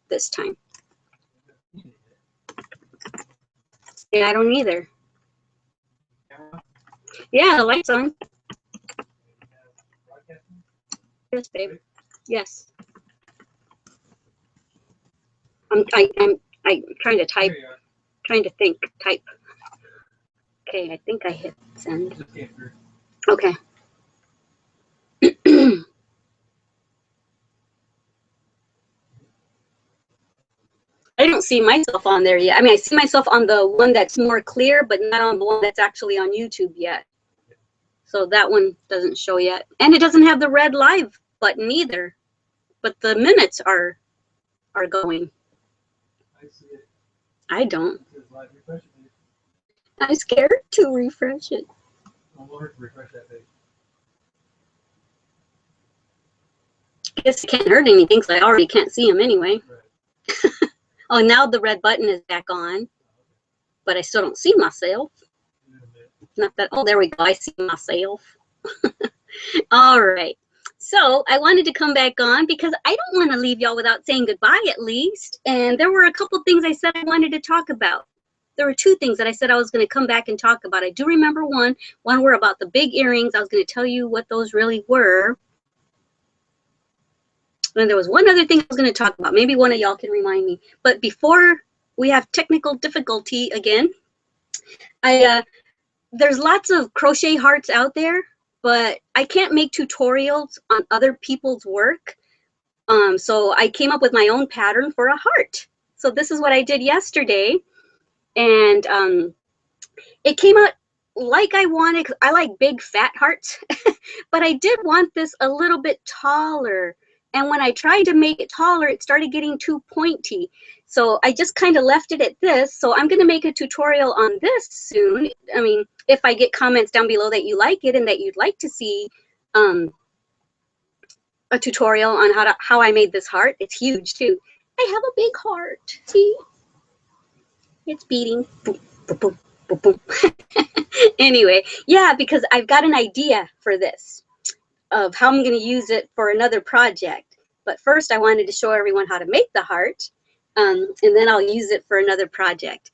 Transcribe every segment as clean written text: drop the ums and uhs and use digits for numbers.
this time. Yeah, I don't either. Yeah, the light's on. Yes, babe. Yes. I'm trying to type. Trying to think. Type. Okay, I think I hit send. Okay. I don't see myself on there yet. I mean, I see myself on the one that's more clear, but not on the one that's actually on YouTube yet. So that one doesn't show yet. And it doesn't have the red live button either. But the minutes are going. I see it. I don't. I'm scared to refresh it. I want her to refresh that page. I guess it can't hurt anything because I already can't see them anyway. Right. Oh, now the red button is back on. But I still don't see myself. Not that. Oh, there we go. I see myself. All right. So I wanted to come back on because I don't want to leave y'all without saying goodbye at least. And there were a couple things I said I wanted to talk about. There were two things that I said I was going to come back and talk about. I do remember one were about the big earrings. I was going to tell you what those really were. And there was one other thing I was going to talk about. Maybe one of y'all can remind me. But before we have technical difficulty again, there's lots of crochet hearts out there, but I can't make tutorials on other people's work. So I came up with my own pattern for a heart. So this is what I did yesterday. And it came out like I wanted. I like big fat hearts, but I did want this a little bit taller. And when I tried to make it taller, it started getting too pointy. So I just kind of left it at this. So I'm going to make a tutorial on this soon. I mean, if I get comments down below that you like it and that you'd like to see a tutorial on how I made this heart. It's huge too. I have a big heart. See? It's beating. Boom, boom, boom, boom, boom. Anyway, yeah, because I've got an idea for this of how I'm going to use it for another project. But first I wanted to show everyone how to make the heart, and then I'll use it for another project.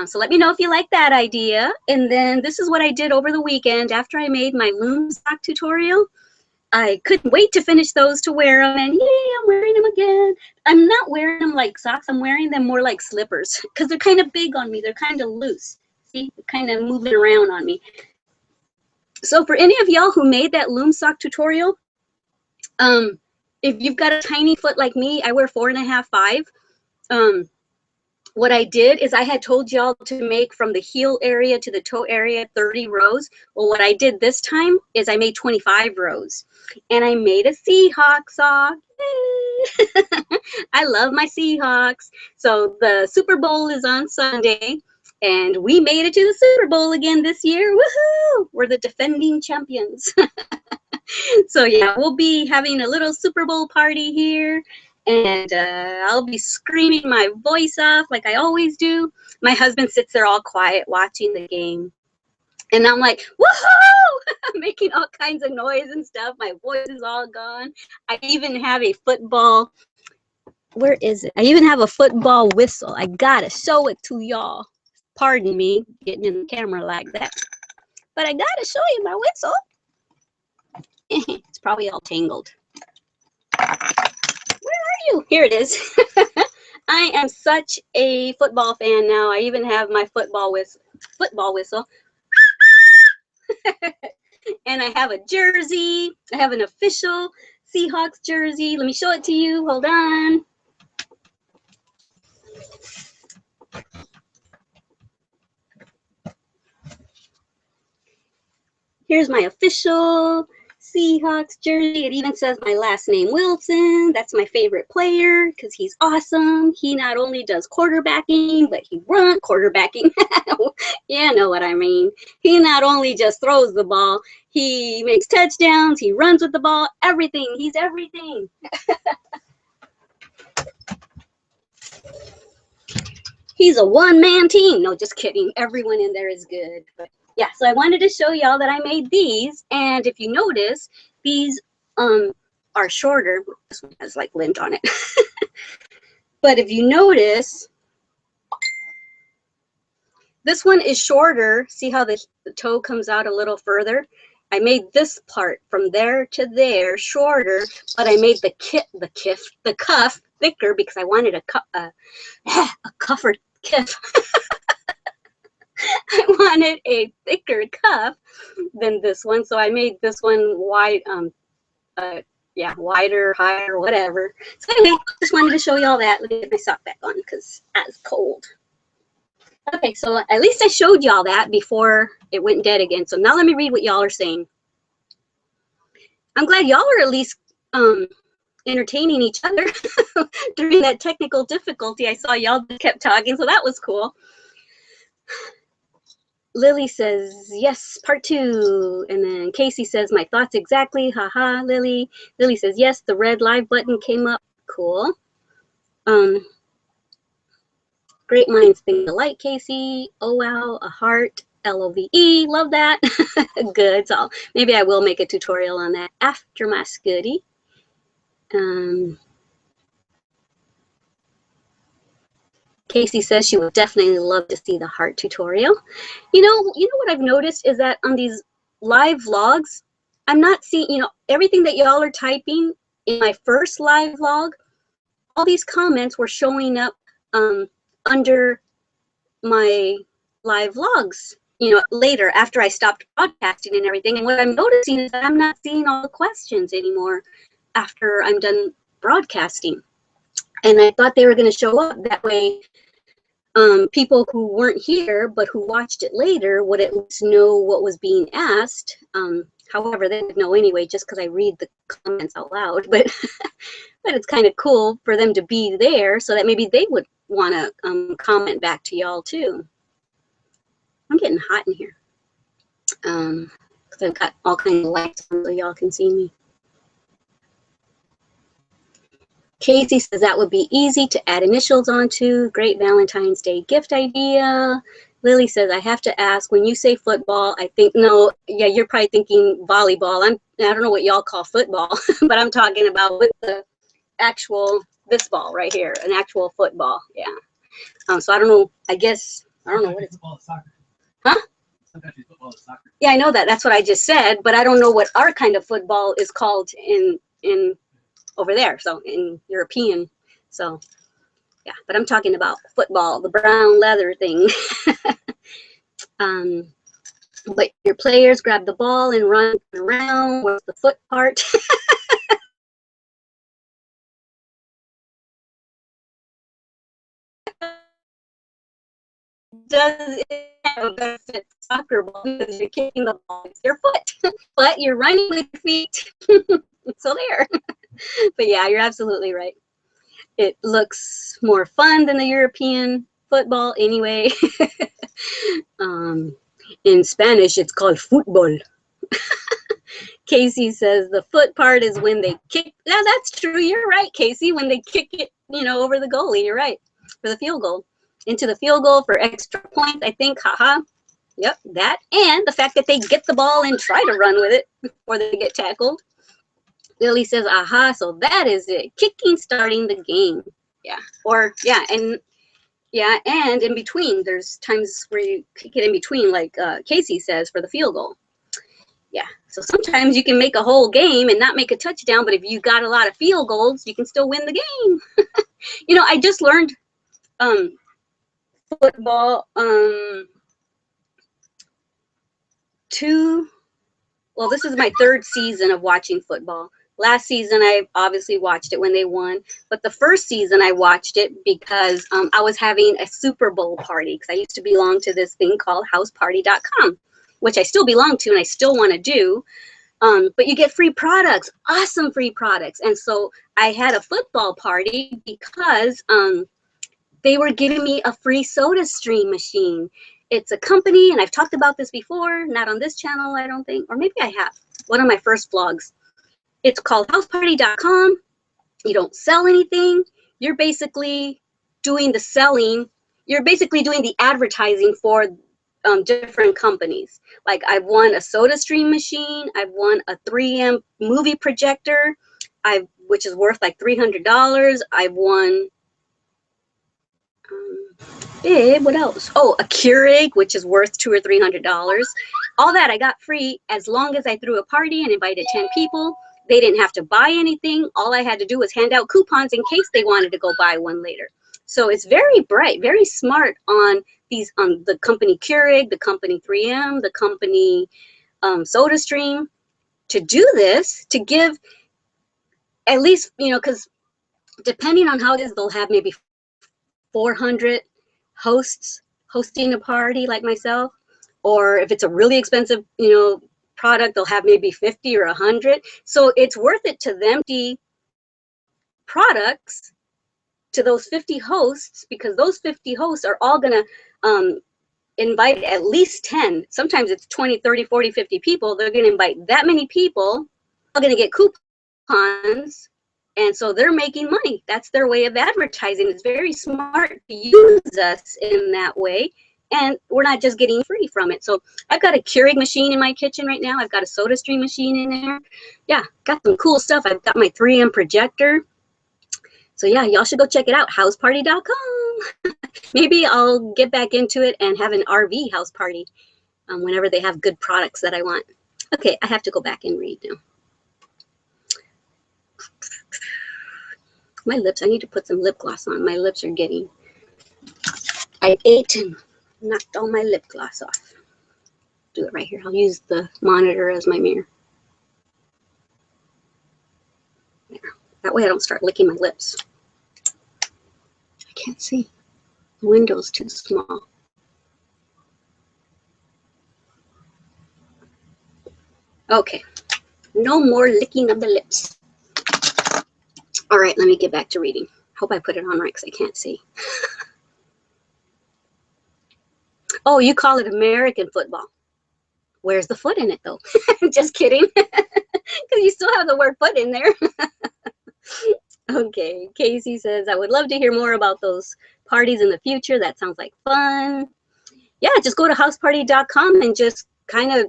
So let me know if you like that idea. And then this is what I did over the weekend after I made my loom sock tutorial. I couldn't wait to finish those to wear them, and yay, I'm wearing them again. I'm not wearing them like socks. I'm wearing them more like slippers because they're kind of big on me. They're kind of loose. See, they're kind of moving around on me. So for any of y'all who made that loom sock tutorial, if you've got a tiny foot like me, I wear 4.5, 5. What I did is I had told y'all to make from the heel area to the toe area 30 rows. Well, what I did this time is I made 25 rows. And I made a Seahawk sock. Yay! I love my Seahawks. So the Super Bowl is on Sunday. And we made it to the Super Bowl again this year. Woohoo! We're the defending champions. So yeah, we'll be having a little Super Bowl party here. And I'll be screaming my voice off like I always do. My husband sits there all quiet watching the game. And I'm like, woohoo! I'm making all kinds of noise and stuff. My voice is all gone. I even have a football. Where is it? I even have a football whistle. I gotta show it to y'all. Pardon me getting in the camera like that. But I gotta show you my whistle. It's probably all tangled. Where are you? Here it is. I am such a football fan now. I even have my football whistle. And I have a jersey. I have an official Seahawks jersey. Let me show it to you. Hold on. Here's my official Seahawks jersey. It even says my last name, Wilson. That's my favorite player because he's awesome. He not only does quarterbacking, but he runs quarterbacking. Yeah, know what I mean. He not only just throws the ball, he makes touchdowns, he runs with the ball, everything. He's everything. He's a one-man team. No, just kidding. Everyone in there is good. But yeah, so I wanted to show y'all that I made these. And if you notice, these are shorter. This one has like lint on it. But if you notice, this one is shorter. See how the toe comes out a little further? I made this part from there to there shorter, but I made the cuff thicker because I wanted a cuffer cuff. I wanted a thicker cuff than this one, so I made this one wide, yeah, wider, higher, whatever. So anyway, just wanted to show you all that. Let me get my sock back on because that's cold. Okay, so at least I showed y'all that before it went dead again. So now let me read what y'all are saying. I'm glad y'all are at least entertaining each other during that technical difficulty. I saw y'all kept talking, so that was cool. Lily says, yes, part 2. And then Casey says, my thoughts exactly. Haha, Lily. Lily says, yes, the red live button came up. Cool. Great minds think alike, Casey. Oh, wow, a heart. LOVE. Love that. Good. So maybe I will make a tutorial on that after my scuddy. Casey says she would definitely love to see the heart tutorial. You know what I've noticed is that on these live vlogs, I'm not seeing, everything that y'all are typing in my first live vlog, all these comments were showing up under my live vlogs, later after I stopped broadcasting and everything. And what I'm noticing is that I'm not seeing all the questions anymore after I'm done broadcasting. And I thought they were going to show up that way. People who weren't here but who watched it later would at least know what was being asked. However, they would know anyway just because I read the comments out loud. But but it's kind of cool for them to be there so that maybe they would want to comment back to y'all too. I'm getting hot in here because I've got all kinds of lights on so y'all can see me. Casey says that would be easy to add initials onto. Great Valentine's Day gift idea. Lily says, I have to ask, when you say football, I think, no, yeah, you're probably thinking volleyball. I don't know what y'all call football, but I'm talking about with the actual, this ball right here, an actual football, yeah. So I don't know, I don't know what it's called. Soccer. Huh? Sometimes football is soccer. Yeah, I know that. That's what I just said, but I don't know what our kind of football is called in over there, so in European. So yeah, but I'm talking about football, the brown leather thing. But your players grab the ball and run around. What's the foot part? Does it have a benefit soccer ball because you're kicking the ball with your foot, but you're running with your feet. So there. But yeah, you're absolutely right. It looks more fun than the European football anyway. In Spanish, it's called football. Casey says the foot part is when they kick. Yeah, that's true. You're right, Casey. When they kick it, over the goalie. You're right. For the field goal. Into the field goal for extra points, I think. Haha. Yep, that. And the fact that they get the ball and try to run with it before they get tackled. Lily says, aha, so that is it. Kicking, starting the game. Yeah. Or, yeah, and in between, there's times where you kick it in between, like Casey says, for the field goal. Yeah. So sometimes you can make a whole game and not make a touchdown, but if you got a lot of field goals, you can still win the game. I just learned football this is my 3rd season of watching football. Last season, I obviously watched it when they won. But the first season, I watched it because I was having a Super Bowl party. Because I used to belong to this thing called houseparty.com, which I still belong to and I still want to do. But you get free products, awesome free products. And so I had a football party because they were giving me a free SodaStream machine. It's a company, and I've talked about this before, not on this channel, I don't think, or maybe I have, one of my first vlogs. It's called houseparty.com. You don't sell anything. You're basically doing the selling. You're basically doing the advertising for different companies. Like I've won a SodaStream machine. I've won a 3M movie projector, which is worth like $300. I've won What else? Oh, a Keurig, which is worth $200 or $300. All that I got free as long as I threw a party and invited 10 people. They didn't have to buy anything. All I had to do was hand out coupons in case they wanted to go buy one later. So it's very bright, very smart on these the company Keurig, the company 3M, the company SodaStream to do this, to give at least, because depending on how it is, they'll have maybe 400 hosts hosting a party like myself, or if it's a really expensive product, they'll have maybe 50 or 100. So it's worth it to them, the products to those 50 hosts, because those 50 hosts are all going to invite at least 10. Sometimes it's 20, 30, 40, 50 people. They're going to invite that many people. They're going to get coupons. And so they're making money. That's their way of advertising. It's very smart to use us in that way. And we're not just getting free from it. So I've got a Keurig machine in my kitchen right now. I've got a SodaStream machine in there. Yeah, got some cool stuff. I've got my 3M projector. So yeah, y'all should go check it out, houseparty.com. Maybe I'll get back into it and have an RV house party whenever they have good products that I want. Okay, I have to go back and read now. My lips, I need to put some lip gloss on. My lips are getting, I ate and knocked all my lip gloss off. Do it right here. I'll use the monitor as my mirror. There. That way I don't start licking my lips. I can't see. The window's too small. Okay, no more licking of the lips. All right, let me get back to reading. Hope I put it on right because I can't see. Oh, you call it American football. Where's the foot in it, though? Just kidding. Because you still have the word foot in there. Okay, Casey says, I would love to hear more about those parties in the future. That sounds like fun. Yeah, just go to houseparty.com and just kind of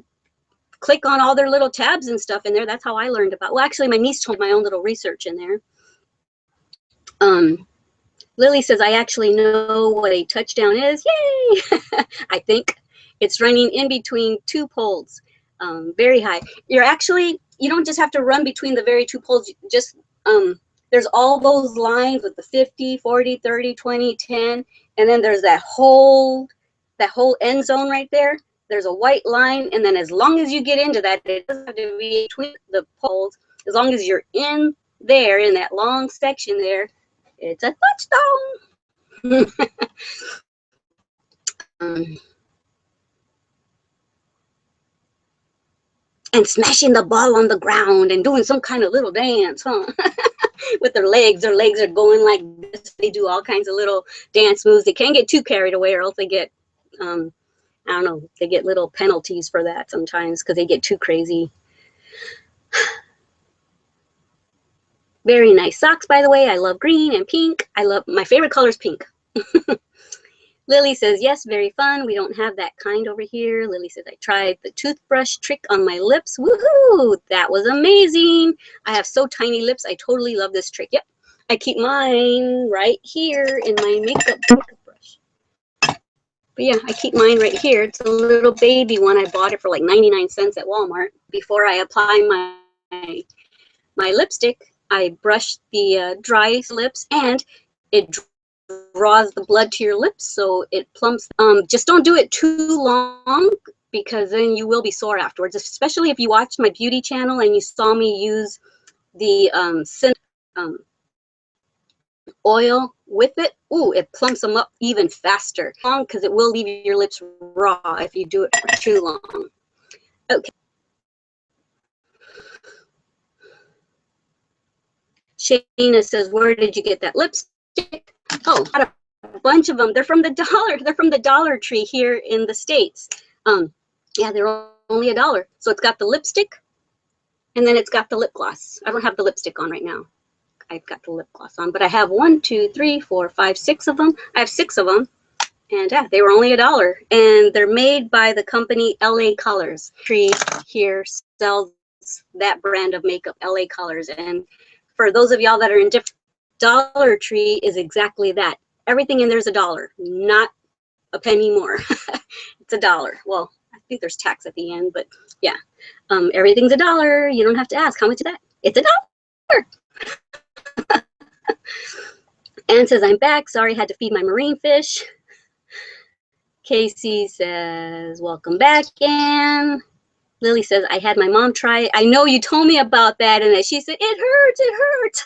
click on all their little tabs and stuff in there. That's how I learned about, well, actually, my niece told my own little research in there. Lily says, I actually know what a touchdown is. Yay! I think it's running in between two poles, very high. You don't just have to run between the very two poles. Just there's all those lines with the 50, 40, 30, 20, 10, and then there's that whole end zone right there. There's a white line, and then as long as you get into that, it doesn't have to be between the poles. As long as you're in there, in that long section there, it's a touchdown. And smashing the ball on the ground and doing some kind of little dance, huh? With their legs. Their legs are going like this. They do all kinds of little dance moves. They can't get too carried away or else they get, I don't know, they get little penalties for that sometimes because they get too crazy. Very nice socks, by the way. I love green and pink. My favorite color is pink. Lily says, yes, very fun. We don't have that kind over here. Lily says, I tried the toothbrush trick on my lips. Woohoo! That was amazing. I have so tiny lips. I totally love this trick. Yep. I keep mine right here in my makeup toothbrush. But yeah, I keep mine right here. It's a little baby one. I bought it for like 99 cents at Walmart. Before I apply my lipstick, I brush the dry lips, and it draws the blood to your lips, so it plumps. Just don't do it too long because then you will be sore afterwards, especially if you watched my beauty channel and you saw me use the oil with it. Ooh, it plumps them up even faster because it will leave your lips raw if you do it for too long. Okay. Shayna says, where did you get that lipstick? Oh, got a bunch of them. They're from the dollar. They're from the Dollar Tree here in the States. Yeah, they're only $1. So it's got the lipstick, and then it's got the lip gloss. I don't have the lipstick on right now. I've got the lip gloss on, but I have 1, 2, 3, 4, 5, 6 of them. I have 6 of them, and yeah, they were only $1. And they're made by the company LA Colors. Tree here sells that brand of makeup, LA Colors, and for those of y'all that are in different, Dollar Tree is exactly that. Everything in there is $1, not a penny more. It's $1. Well, I think there's tax at the end, but yeah. Everything's $1. You don't have to ask, how much is that? It's $1. Anne says, I'm back. Sorry, had to feed my marine fish. Casey says, welcome back, Anne. Lily says, I had my mom try it. I know you told me about that. And she said, it hurts.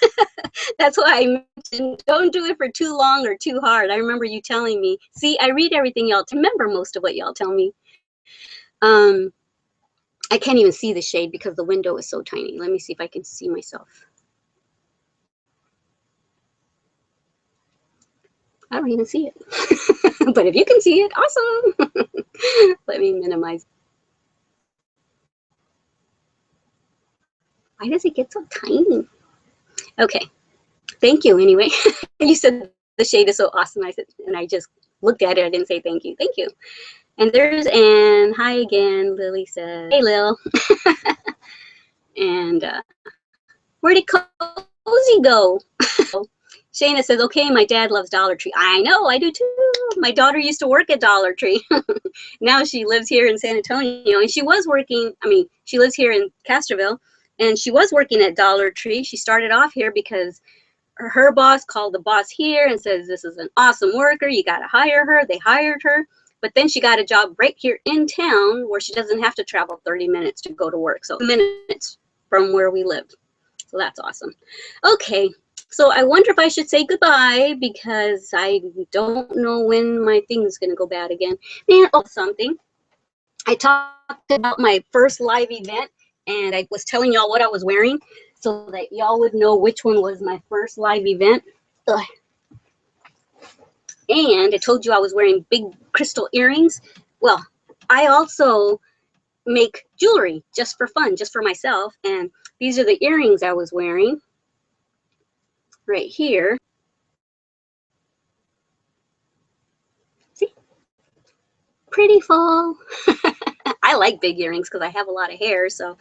That's why I mentioned don't do it for too long or too hard. I remember you telling me. See, I read everything y'all remember most of what y'all tell me. I can't even see the shade because the window is so tiny. Let me see if I can see myself. I don't even see it. But if you can see it, awesome. Let me minimize. Why does it get so tiny? Okay. Thank you anyway. You said the shade is so awesome. I said, and I just looked at it. I didn't say thank you. Thank you. And there's Anne. Hi again. Lily says, hey, Lil. And where did Cozy go? Shayna says, okay, my dad loves Dollar Tree. I know, I do too. My daughter used to work at Dollar Tree. Now she lives here in San Antonio. And she was working, she lives here in Castroville. And she was working at Dollar Tree. She started off here because her boss called the boss here and says, this is an awesome worker. You got to hire her. They hired her. But then she got a job right here in town where she doesn't have to travel 30 minutes to go to work. So 2 minutes from where we lived. So that's awesome. Okay. So I wonder if I should say goodbye because I don't know when my thing is going to go bad again. And something. I talked about my first live event and I was telling y'all what I was wearing so that y'all would know which one was my first live event. Ugh. And I told you I was wearing big crystal earrings. Well, I also make jewelry just for fun, just for myself. And these are the earrings I was wearing right here. See? Pretty full. I like big earrings because I have a lot of hair. So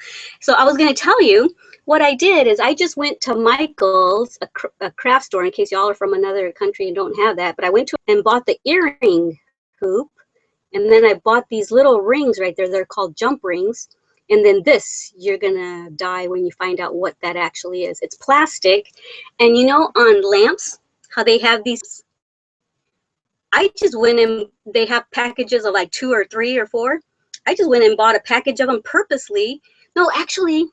I was going to tell you what I did is I just went to Michael's, a craft store, in case y'all are from another country and don't have that. But I went to and bought the earring hoop. And then I bought these little rings right there. They're called jump rings. And then this, you're going to die when you find out what that actually is. It's plastic. And you know on lamps, how they have these, I just went and they have packages of like 2 or 3 or 4. I just went and bought a package of them purposely. No, actually,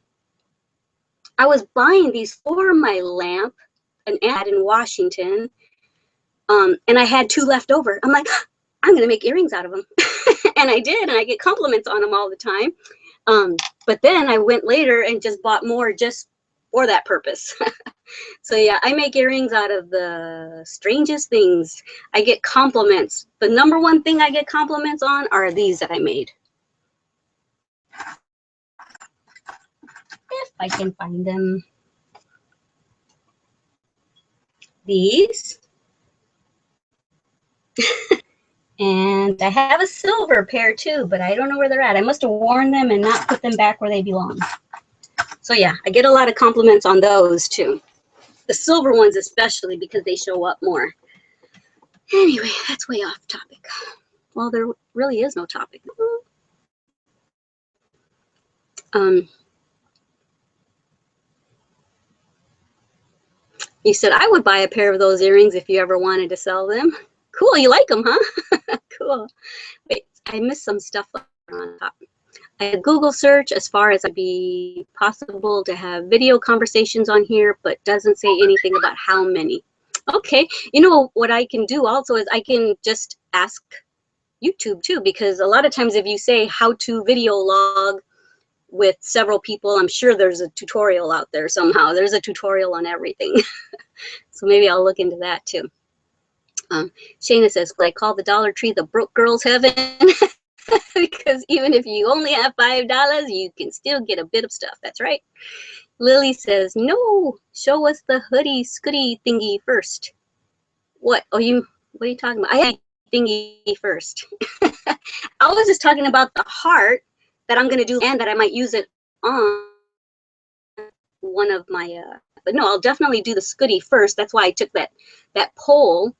I was buying these for my lamp, an ad in Washington, and I had 2 left over. I'm like, I'm going to make earrings out of them. And I did, and I get compliments on them all the time. But then I went later and just bought more just for that purpose. So yeah, I make earrings out of the strangest things. I get compliments. The number one thing I get compliments on are these that I made. If I can find them. These. And I have a silver pair too, but I don't know where they're at. I must have worn them and not put them back where they belong. So yeah, I get a lot of compliments on those too. The silver ones especially because they show up more. Anyway, that's way off topic. Well, there really is no topic. You said I would buy a pair of those earrings if you ever wanted to sell them. Cool, you like them, huh? Cool. Wait, I missed some stuff on top. I Google search as far as it'd be possible to have video conversations on here, but doesn't say anything about how many. Okay, you know what I can do also is I can just ask YouTube too, because a lot of times if you say how to video log with several people, I'm sure there's a tutorial out there somehow. There's a tutorial on everything. So maybe I'll look into that too. Shayna says, I call the Dollar Tree the broke girl's heaven. Because even if you only have $5, you can still get a bit of stuff. That's right. Lily says, no, show us the hoodie scooty thingy first. What? Oh, what are you talking about? I had thingy first. I was just talking about the heart that I'm going to do and that I might use it on one of my, but no, I'll definitely do the scooty first. That's why I took that poll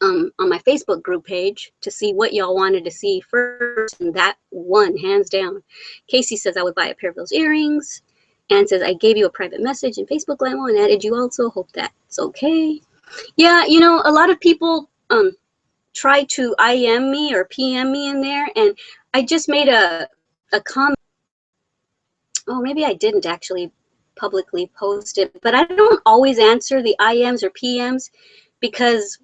on my Facebook group page to see what y'all wanted to see first, and that one, hands down. Casey says I would buy a pair of those earrings. Anne says, I gave you a private message in Facebook, Glama, and added you also. Hope that's okay. Yeah, you know, a lot of people try to IM me or PM me in there, and I just made a comment. Oh, maybe I didn't actually publicly post it, but I don't always answer the IMs or PMs because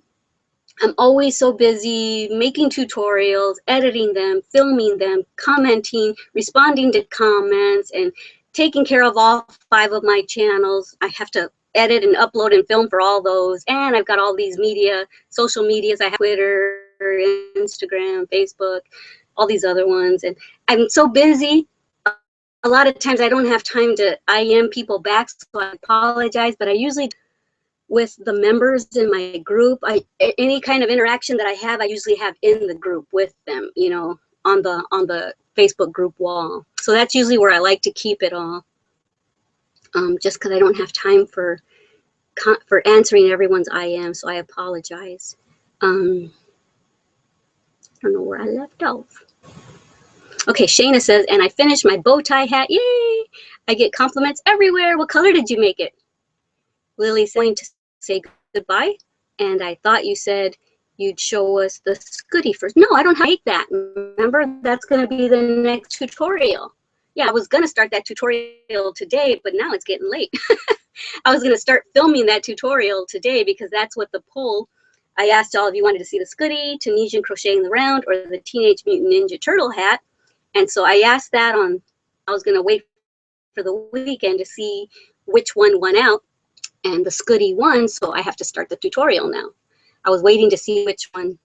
I'm always so busy making tutorials, editing them, filming them, commenting, responding to comments, and taking care of all 5 of my channels. I have to edit and upload and film for all those. And I've got all these social medias. I have Twitter, Instagram, Facebook, all these other ones. And I'm so busy. A lot of times I don't have time to IM people back, so I apologize, but I usually with the members in my group, any kind of interaction that I have, I usually have in the group with them, you know, on the Facebook group wall. So that's usually where I like to keep it all, just because I don't have time for answering everyone's IM, so I apologize. I don't know where I left off. Okay, Shayna says, and I finished my bow tie hat. Yay! I get compliments everywhere. What color did you make it? Lily's going to say goodbye, and I thought you said you'd show us the Scooty first. No, I don't have to make that. Remember, that's going to be the next tutorial. Yeah, I was going to start that tutorial today, but now it's getting late. I was going to start filming that tutorial today because that's what the poll. I asked all if you wanted to see the Scooty, Tunisian crocheting the round, or the Teenage Mutant Ninja Turtle hat. And so I asked that on, I was going to wait for the weekend to see which one won out. And the Scooty won, so I have to start the tutorial now. I was waiting to see which one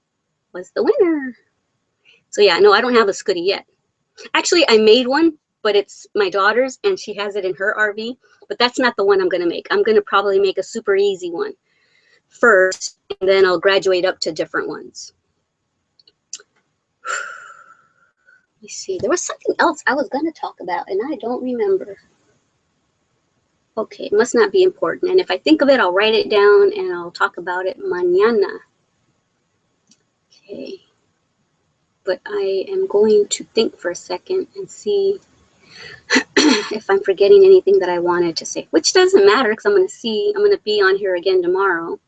was the winner. So yeah, no, I don't have a Scooty yet. Actually, I made one, but it's my daughter's, and she has it in her RV. But that's not the one I'm going to make. I'm going to probably make a super easy one first, and then I'll graduate up to different ones. Let me see. There was something else I was going to talk about, and I don't remember. Okay, it must not be important. And if I think of it, I'll write it down and I'll talk about it mañana. Okay. But I am going to think for a second and see if I'm forgetting anything that I wanted to say, which doesn't matter because I'm going to be on here again tomorrow.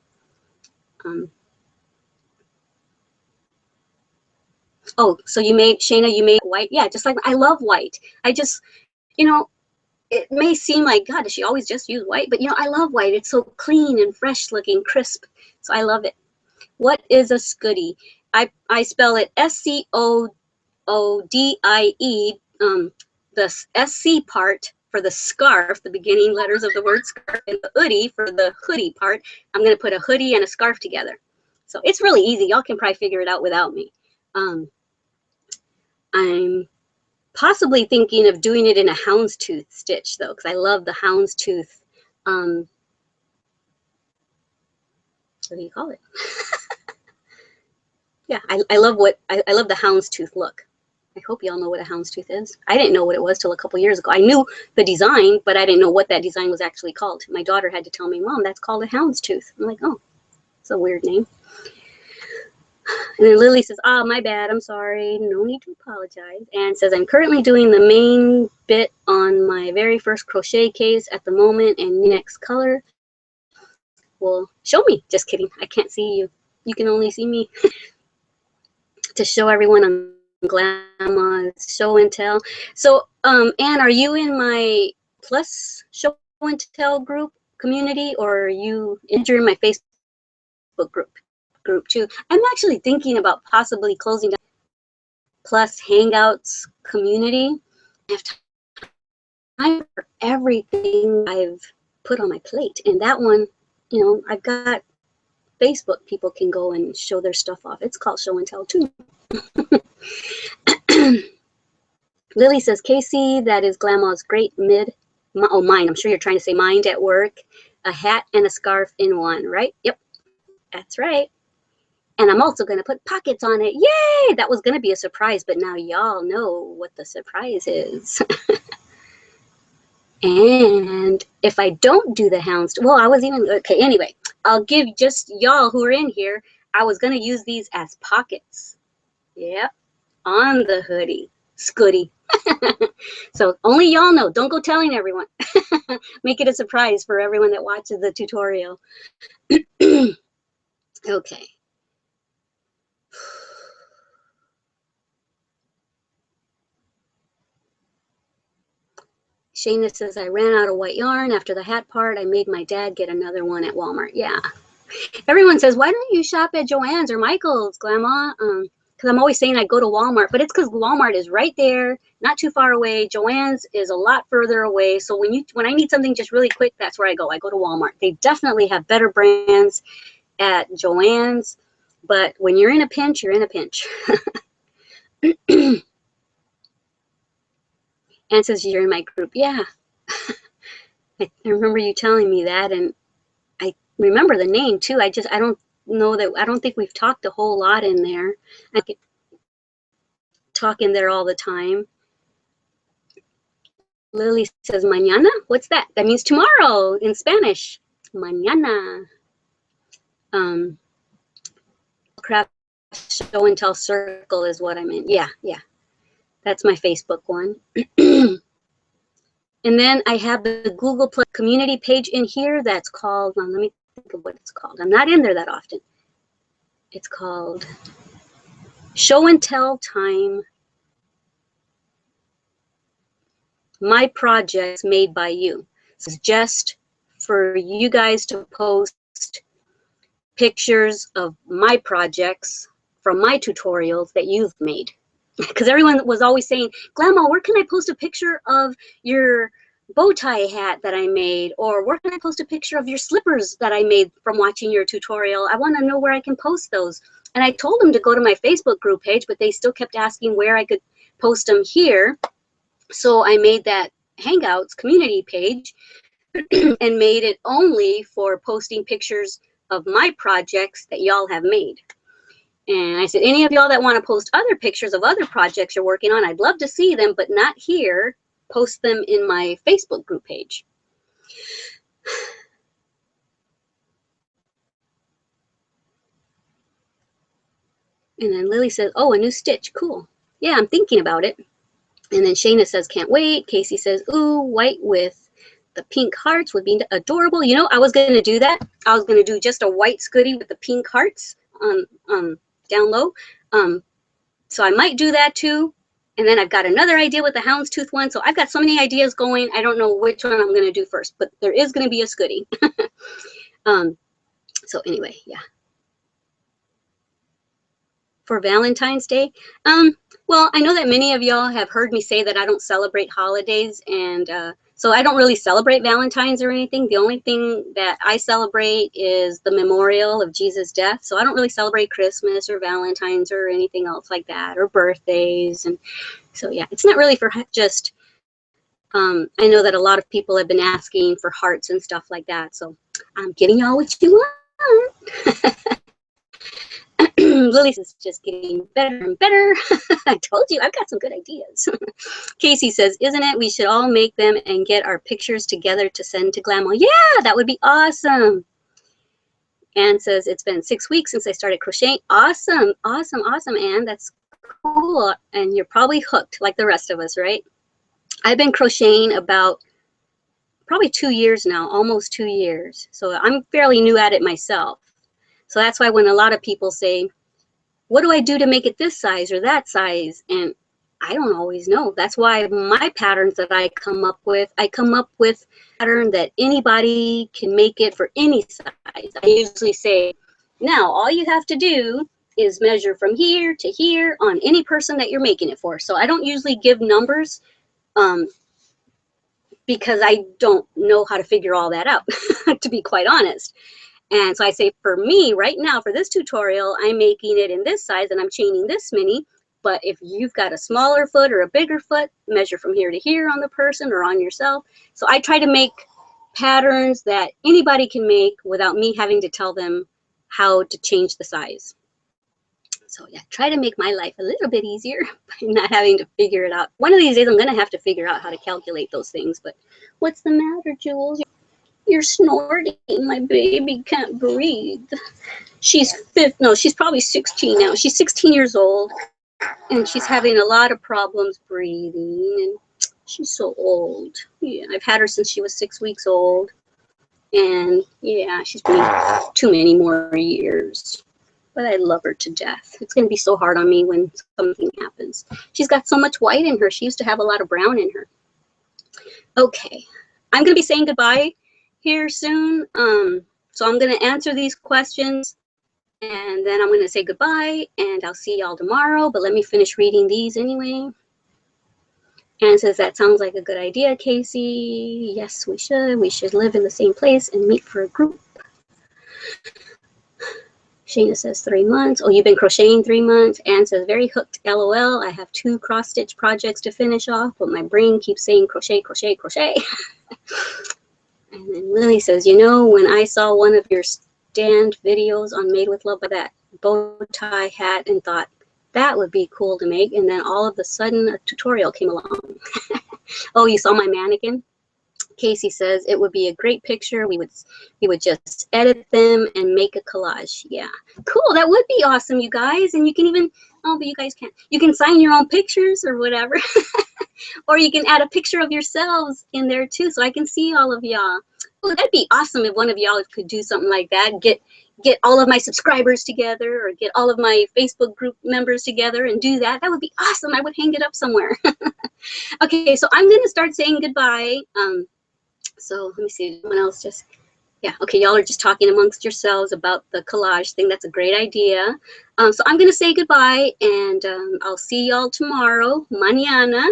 Oh, so Shayna, you made white? Yeah, just like, I love white. I just, you know, it may seem like, God, does she always just use white? But, you know, I love white. It's so clean and fresh looking, crisp. So I love it. What is a Scooty? I spell it SCOODIE. The SC part for the scarf, the beginning letters of the word scarf, and the hoodie for the hoodie part. I'm going to put a hoodie and a scarf together. So it's really easy. Y'all can probably figure it out without me. I'm possibly thinking of doing it in a houndstooth stitch, though, because I love the houndstooth. What do you call it? Yeah, I love I love the houndstooth look. I hope y'all know what a houndstooth is. I didn't know what it was till a couple years ago. I knew the design, but I didn't know what that design was actually called. My daughter had to tell me, Mom, that's called a houndstooth. I'm like, oh, it's a weird name. And then Lily says, oh, my bad, I'm sorry. No need to apologize. And says, I'm currently doing the main bit on my very first crochet case at the moment, and next color. Well, show me. Just kidding. I can't see you. You can only see me. To show everyone on Glama show and tell. So, Anne, are you in my Plus show and tell group community, or are you in my Facebook group too? I'm actually thinking about possibly closing down Plus Hangouts community. I have time for everything I've put on my plate, and that one, you know, I've got Facebook. People can go and show their stuff off. It's called show and tell too. Lily says, Casey, that is Glama's great mine. I'm sure you're trying to say mind at work. A hat and a scarf in one, right? Yep, that's right. And I'm also going to put pockets on it. Yay! That was going to be a surprise, but now y'all know what the surprise is. And if I don't do the houndstooth, well, I was even, okay, anyway, I'll give just y'all who are in here, I was going to use these as pockets. Yep, on the hoodie. Scooty. So only y'all know. Don't go telling everyone. Make it a surprise for everyone that watches the tutorial. Okay. Shayna says, I ran out of white yarn after the hat part. I made my dad get another one at Walmart. Yeah. Everyone says, why don't you shop at Joann's or Michael's, Glama? Because I'm always saying I go to Walmart, but it's because Walmart is right there, not too far away. Joann's is a lot further away. So when I need something just really quick, that's where I go. I go to Walmart. They definitely have better brands at Joann's, but when you're in a pinch, you're in a pinch. Anne says, you're in my group. Yeah. I remember you telling me that, and I remember the name too. I don't know that, I don't think we've talked a whole lot in there. I could talk in there all the time. Lily says, mañana? What's that? That means tomorrow in Spanish. Mañana. Craft show and tell circle is what I meant. Yeah, yeah. That's my Facebook one. And then I have the Google Plus community page in here that's called, let me think of what it's called. I'm not in there that often. It's called Show and Tell Time. My projects made by you. This is just for you guys to post pictures of my projects from my tutorials that you've made. Because everyone was always saying, Glama, where can I post a picture of your bow tie hat that I made? Or where can I post a picture of your slippers that I made from watching your tutorial? I want to know where I can post those. And I told them to go to my Facebook group page, but they still kept asking where I could post them here. So I made that Hangouts community page and made it only for posting pictures of my projects that y'all have made. And I said, any of y'all that want to post other pictures of other projects you're working on, I'd love to see them, but not here. Post them in my Facebook group page. And then Lily says, oh, a new stitch. Cool. Yeah, I'm thinking about it. And then Shayna says, can't wait. Casey says, ooh, white with the pink hearts would be adorable. You know, I was going to do that. I was going to do just a white scooty with the pink hearts down low. So I might do that too. And then I've got another idea with the houndstooth one. So I've got so many ideas going. I don't know which one I'm going to do first, but there is going to be a scooty. So anyway, yeah. For Valentine's Day, well, I know that many of y'all have heard me say that I don't celebrate holidays, and so I don't really celebrate Valentine's or anything. The only thing that I celebrate is the memorial of Jesus' death. So I don't really celebrate Christmas or Valentine's or anything else like that, or birthdays. And so, yeah, it's not really for just, I know that a lot of people have been asking for hearts and stuff like that. So I'm getting y'all what you want. Lily's is just getting better and better. I told you, I've got some good ideas. Casey says, isn't it? We should all make them and get our pictures together to send to Glama. Yeah, that would be awesome. Anne says, it's been 6 weeks since I started crocheting. Awesome, awesome, awesome, Anne. That's cool. And you're probably hooked like the rest of us, right? I've been crocheting about probably 2 years now, almost 2 years. So I'm fairly new at it myself. So that's why when a lot of people say, what do I do to make it this size or that size? And I don't always know. That's why my patterns that I come up with a pattern that anybody can make it for any size. I usually say, now all you have to do is measure from here to here on any person that you're making it for. So I don't usually give numbers because I don't know how to figure all that out, to be quite honest. And so I say, for me right now, for this tutorial, I'm making it in this size and I'm chaining this many. But if you've got a smaller foot or a bigger foot, measure from here to here on the person or on yourself. So I try to make patterns that anybody can make without me having to tell them how to change the size. So yeah, try to make my life a little bit easier by not having to figure it out. One of these days I'm going to have to figure out how to calculate those things. But what's the matter, Jules? You're snorting. My baby can't breathe. She's she's probably 16 now. She's 16 years old, and she's having a lot of problems breathing, and she's so old. Yeah, I've had her since she was 6 weeks old, and yeah, she's been too many more years. But I love her to death. It's going to be so hard on me when something happens. She's got so much white in her. She used to have a lot of brown in her. Okay, I'm going to be saying goodbye here soon. So I'm going to answer these questions, and then I'm going to say goodbye, and I'll see y'all tomorrow. But let me finish reading these anyway. And says, that sounds like a good idea, Casey. Yes, we should. We should live in the same place and meet for a group. Shayna says 3 months. Oh, you've been crocheting 3 months. Anne says, very hooked, LOL. I have 2 cross-stitch projects to finish off, but my brain keeps saying crochet, crochet, crochet. And then Lily says, you know, when I saw one of your stand videos on Made with Love by that bow tie hat and thought, that would be cool to make. And then all of a sudden, a tutorial came along. Oh, you saw my mannequin? Casey says it would be a great picture. We would just edit them and make a collage. Yeah, cool. That would be awesome, you guys. And you can even, oh, but you guys can't. You can sign your own pictures or whatever. Or you can add a picture of yourselves in there too, so I can see all of y'all. Oh, that'd be awesome if one of y'all could do something like that. Get all of my subscribers together, or get all of my Facebook group members together and do that. That would be awesome. I would hang it up somewhere. Okay, so I'm gonna start saying goodbye. So let me see, someone else just, yeah, okay, y'all are just talking amongst yourselves about the collage thing. That's a great idea. So I'm going to say goodbye, and I'll see y'all tomorrow, mañana.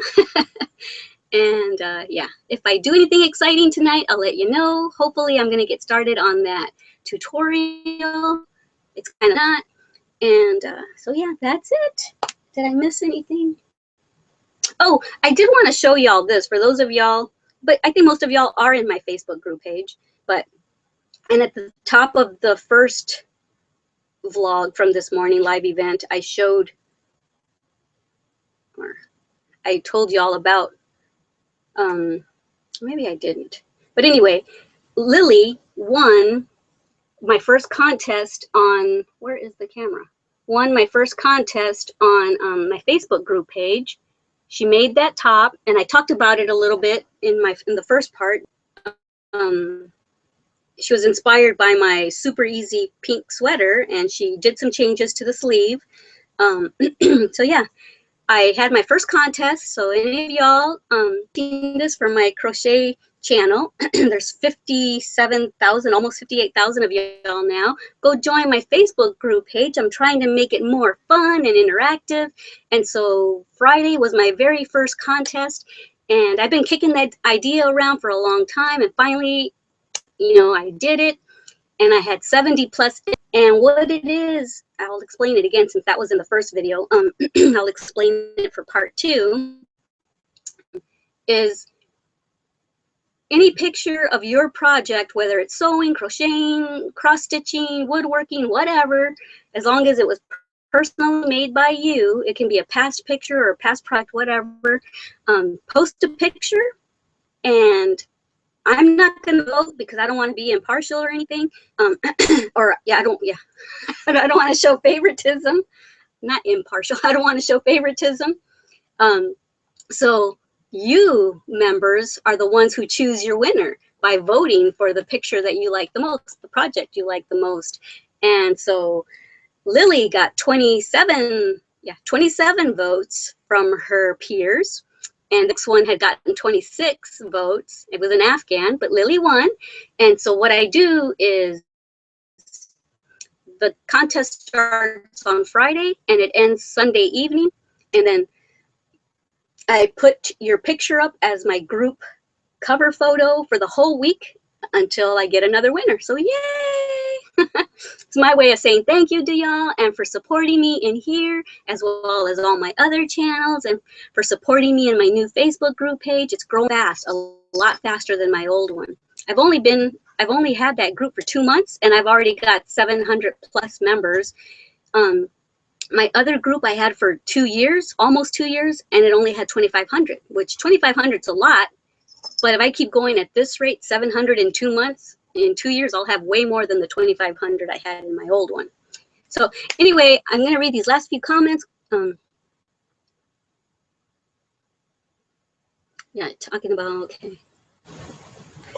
And yeah, if I do anything exciting tonight, I'll let you know. Hopefully I'm going to get started on that tutorial. It's kind of not. And so yeah, that's it. Did I miss anything? Oh, I did want to show y'all this for those of y'all, but I think most of y'all are in my Facebook group page. And at the top of the first vlog from this morning live event, I showed, or I told y'all about, maybe I didn't. But anyway, Lily won my first contest on, where is the camera? Won my first contest on my Facebook group page. She made that top, and I talked about it a little bit in the first part. She was inspired by my super easy pink sweater, and she did some changes to the sleeve. So yeah, I had my first contest. So any of y'all seen this from my crochet channel, there's 57,000, almost 58,000 of y'all now. Go join my Facebook group page. I'm trying to make it more fun and interactive. And so Friday was my very first contest, and I've been kicking that idea around for a long time, and finally, you know, I did it, and I had 70 plus. And what it is, I'll explain it again since that was in the first video. I'll explain it for part 2. Is any picture of your project, whether it's sewing, crocheting, cross-stitching, woodworking, whatever, as long as it was personally made by you, it can be a past picture or a past project, whatever. Post a picture, and I'm not going to vote because I don't want to be impartial or anything. Or yeah, I don't want to show favoritism. Not impartial. I don't want to show favoritism. So you members are the ones who choose your winner by voting for the picture that you like the most, the project you like the most. And so Lily got 27 votes from her peers. And this one had gotten 26 votes. It was an Afghan, but Lily won. And so what I do is the contest starts on Friday and it ends Sunday evening. And then I put your picture up as my group cover photo for the whole week until I get another winner. So yay! It's my way of saying thank you to y'all and for supporting me in here, as well as all my other channels, and for supporting me in my new Facebook group page. It's growing fast, a lot faster than my old one. I've only had that group for 2 months, and I've already got 700 plus members. My other group I had for 2 years, almost 2 years, and it only had 2,500, which 2,500 is a lot. But if I keep going at this rate, 700 in 2 months, in 2 years, I'll have way more than the 2,500 I had in my old one. So anyway, I'm going to read these last few comments. Yeah, talking about, okay.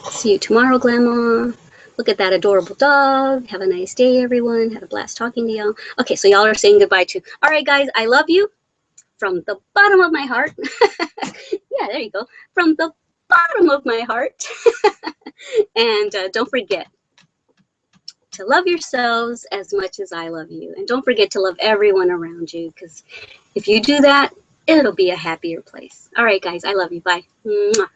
See you tomorrow, Glama. Look at that adorable dog. Have a nice day, everyone. Had a blast talking to y'all. Okay, so y'all are saying goodbye too. All right, guys, I love you from the bottom of my heart. Yeah, there you go. From the bottom of my heart. And don't forget to love yourselves as much as I love you. And don't forget to love everyone around you, because if you do that, it'll be a happier place. All right, guys, I love you. Bye. Mwah.